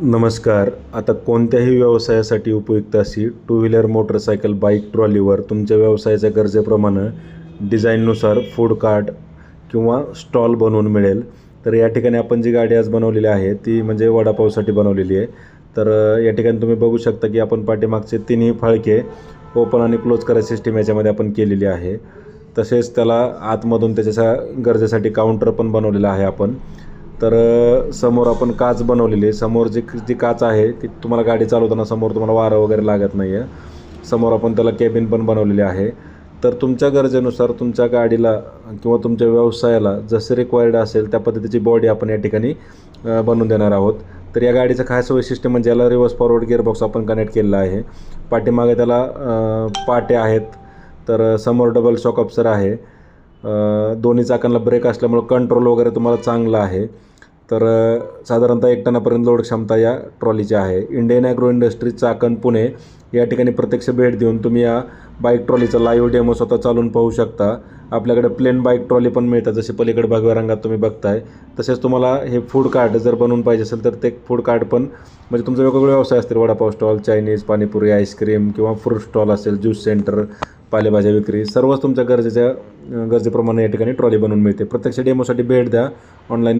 नमस्कार. आता कोणत्याही व्यवसायासाठी उपयुक्त अशी टू व्हीलर, मोटरसायकल, बाईक, ट्रॉलीवर तुमच्या व्यवसायाच्या गरजेप्रमाणे डिझाईननुसार फूड कार्ट किंवा स्टॉल बनवून मिळेल. तर या ठिकाणी आपण जी गाडी आज बनवलेली आहे ती म्हणजे वडापावसाठी बनवलेली आहे. तर या ठिकाणी तुम्ही बघू शकता की आपण पाठीमागचे तिन्ही फाळके ओपन आणि क्लोज करायची सिस्टीम याच्यामध्ये आपण केलेली आहे. तसेच त्याला आतमधून त्याच्या गरजेसाठी काउंटर पण बनवलेला आहे आपण. तर समोर आपण काच बनवलेली आहे. समोर जी जी काच आहे ती तुम्हाला गाडी चालवताना समोर तुम्हाला वारं वगैरे लागत नाही आहे. समोर आपण त्याला केबिन पण बनवलेली आहे. तर तुमच्या गरजेनुसार तुमच्या गाडीला किंवा तुमच्या व्यवसायाला जसं रिक्वायर्ड असेल त्या पद्धतीची बॉडी आपण या ठिकाणी बनवून देणार आहोत. तर या गाडीचं खास वैशिष्ट्य म्हणजे याला रिव्हर्स फॉरवर्ड गिअरबॉक्स आपण कनेक्ट केलेला आहे. पाठीमागे त्याला पाटे आहेत. तर समोर डबल शॉक अब्सर आहे. दोन्ही चाकांना ब्रेक असल्यामुळं कंट्रोल वगैरे तुम्हाला चांगला आहे. तर साधारणतः 1 टनापर्यंत लोड क्षमता या ट्रॉलीची आहे. Indian agro industry, Chakan, Pune या ठिकाणी प्रत्यक्ष भेट देऊन तुम्ही या बाईक ट्रॉलीचा लाईव्ह डेमो स्वतः चालवून पाहू शकता. आपल्याकडे प्लेन बाईक ट्रॉली पण मिळतात, जसे पलीकडे भगव्या रंगात तुम्ही बघताय. तसेच तुम्हाला हे फूड कार्ट जर बनवून पाहिजे असेल तर ते फूड कार्ट पण म्हणजे तुमचे वेगवेगळे व्यवसाय असतील, vada pav stall, Chinese, panipuri, ice cream किंवा फ्रूट स्टॉल असेल, ज्यूस सेंटर, पालेभाज्या विक्री, सर्वच तुमच्या गरजेप्रमाणे या ठिकाणी ट्रॉली बनवून मिळते. प्रत्यक्ष डेमोसाठी भेट द्या. ऑनलाईन